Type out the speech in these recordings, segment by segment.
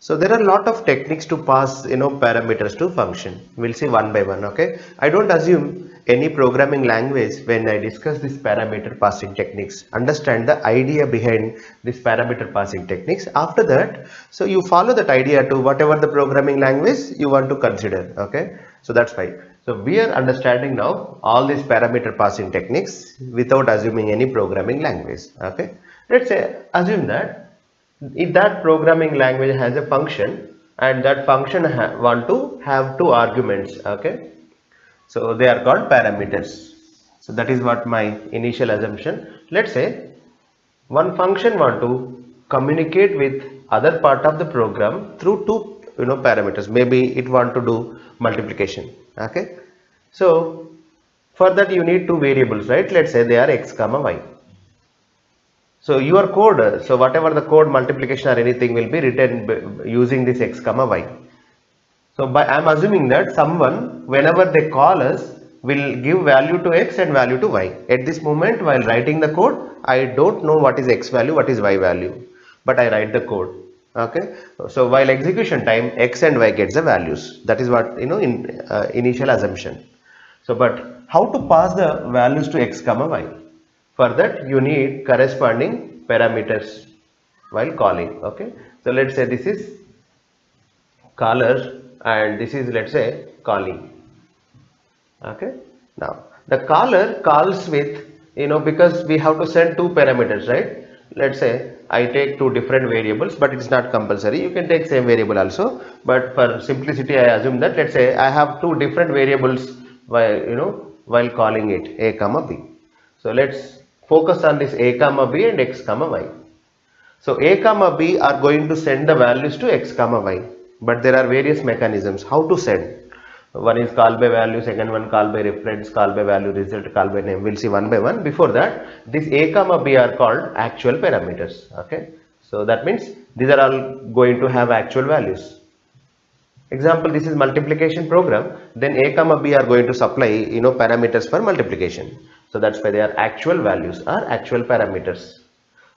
So there are a lot of techniques to pass parameters to function. We'll see one by one. Okay, I don't assume any programming language when I discuss this parameter passing techniques. Understand the idea behind this parameter passing techniques. After that, so you follow that idea to whatever the programming language you want to consider. Okay, so that's fine. So we are understanding now all these parameter passing techniques without assuming any programming language. Okay, let's say assume that if that programming language has a function and that function want to have two arguments. Okay, so they are called parameters. So that is what my initial assumption. Let's say one function want to communicate with other part of the program through two parameters. Maybe it want to do multiplication. Okay, so for that you need two variables, right? Let's say they are x comma y. So your code, so whatever the code multiplication or anything will be written using this x comma y. So I'm assuming that someone whenever they call us will give value to x and value to y. At this moment while writing the code, I don't know what is x value, what is y value, but I write the code. Okay. So while execution time, x and y gets the values. That is what in initial assumption. So but how to pass the values to x comma y? For that you need corresponding parameters while calling. Okay, so let's say this is caller and this is, let's say, calling. Okay, now the caller calls with because we have to send two parameters, right? Let's say I take two different variables, but it's not compulsory. You can take same variable also, but for simplicity I assume that, let's say, I have two different variables while calling it a comma b. So let's focus on this a comma b and x comma y. So a comma b are going to send the values to x comma y, but there are various mechanisms how to send. One is call by value, second one call by reference, call by value result, call by name. We'll see one by one. Before that, this a comma b are called actual parameters. Okay, so that means these are all going to have actual values. Example, this is multiplication program, then a comma b are going to supply parameters for multiplication. So that's why they are actual values or actual parameters.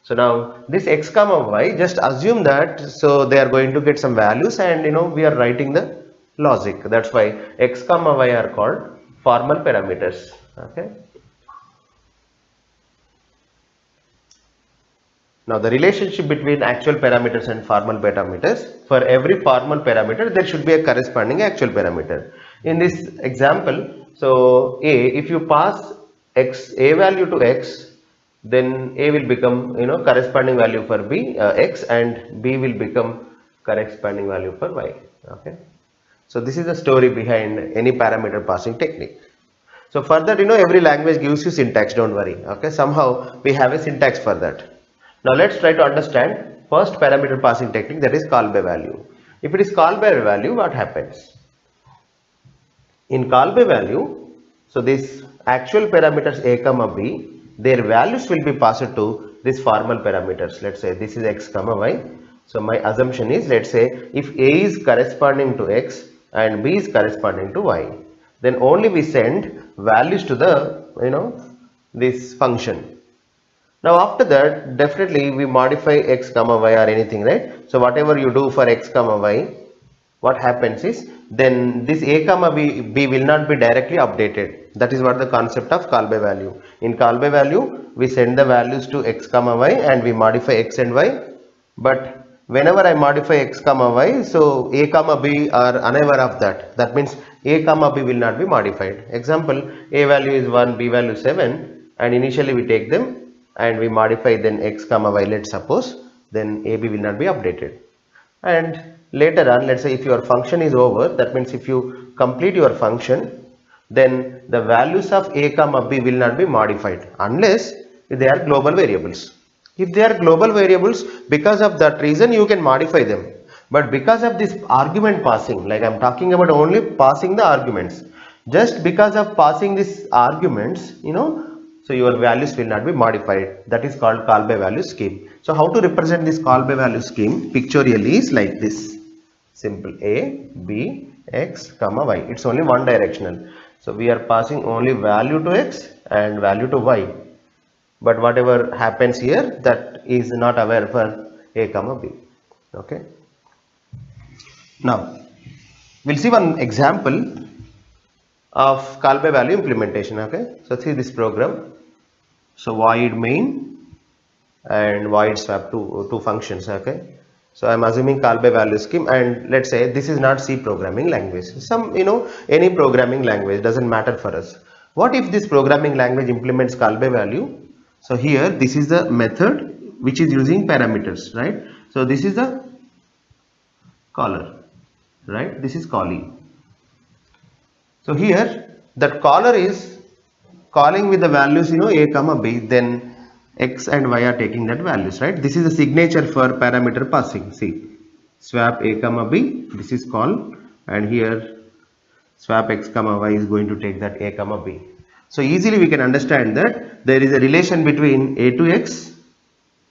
So now this x comma y, just assume that so they are going to get some values and we are writing the logic. That's why x comma y are called formal parameters. Okay. Now the relationship between actual parameters and formal parameters, for every formal parameter there should be a corresponding actual parameter. In this example, so if you pass a value to x, then a will become corresponding value for b x and b will become corresponding value for y. Okay. So this is the story behind any parameter passing technique. So further, every language gives you syntax, don't worry. Okay, somehow we have a syntax for that. Now let's try to understand first parameter passing technique, that is call by value. If it is call by value, what happens? In call by value, so this actual parameters a comma b, their values will be passed to these formal parameters. Let's say this is x comma y. So my assumption is, let's say if a is corresponding to x and b is corresponding to y, then only we send values to the this function. Now after that, definitely we modify x comma y or anything, right? So whatever you do for x comma y, what happens is then this a comma b will not be directly updated. That is what the concept of call by value. In call by value, we send the values to x comma y and we modify x and y. But whenever I modify x comma y, so a comma b are unaware of that. That means a comma b will not be modified. Example, a value is 1, b value 7, and initially we take them and we modify then x comma y, let's suppose, then ab will not be updated. And later on, let's say if your function is over, that means if you complete your function, then the values of a comma b will not be modified unless they are global variables. If they are global variables, because of that reason you can modify them. But because of this argument passing, like I'm talking about only passing the arguments, just because of passing these arguments, so your values will not be modified. That is called call by value scheme. So how to represent this call by value scheme pictorially is like this. Simple a, b, x, comma y. It's only one directional. So we are passing only value to x and value to y. But whatever happens here, that is not aware for a comma b. Okay. Now we'll see one example of call by value implementation. Okay, so see this program. So void main and void swap, two functions. Okay, so I'm assuming call by value scheme, and let's say this is not C programming language, some any programming language, doesn't matter for us. What if this programming language implements call by value? So here this is the method which is using parameters, right? So this is the caller, right? This is callee. So here that caller is calling with the values a comma b, then x and y are taking that values, right? This is a signature for parameter passing. See, swap a comma b, this is call, and here swap x comma y is going to take that a comma b. So easily we can understand that there is a relation between a to x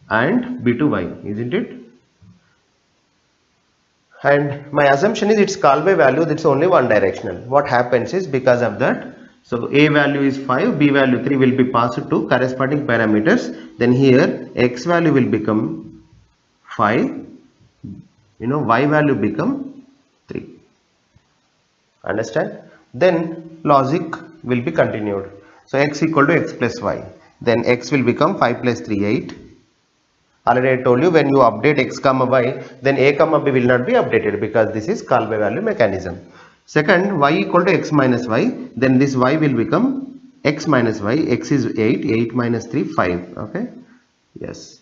and b to y, isn't it? And my assumption is it's call by value, that's only one directional. What happens is, because of that, so a value is 5, b value 3 will be passed to corresponding parameters. Then here x value will become 5, y value become 3. Understand? Then logic will be continued. So x equal to x plus y. Then x will become 5 plus 3, 8. Already I told you, when you update x comma y, then a comma b will not be updated because this is call by value mechanism. Second, y equal to x minus y, then this y will become x minus y, x is 8, 8 minus 3, 5, okay, yes.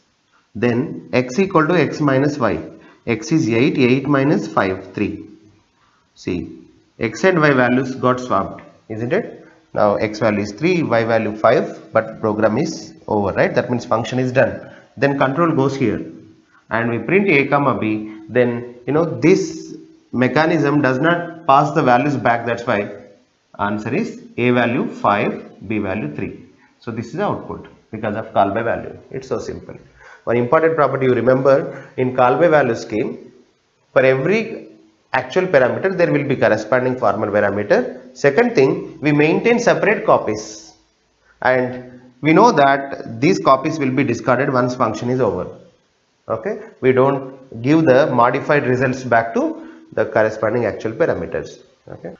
Then x equal to x minus y, x is 8, 8 minus 5, 3. See, x and y values got swapped, isn't it? Now x value is 3, y value 5, but program is over, right? That means function is done. Then control goes here and we print a comma b, then this mechanism does not pass the values back, that's why answer is a value 5, b value 3. So this is the output because of call by value. It's so simple. One important property you remember in call by value scheme, for every actual parameter there will be corresponding formal parameter. Second thing, we maintain separate copies, and we know that these copies will be discarded once function is over. Okay, we don't give the modified results back to the corresponding actual parameters. Okay,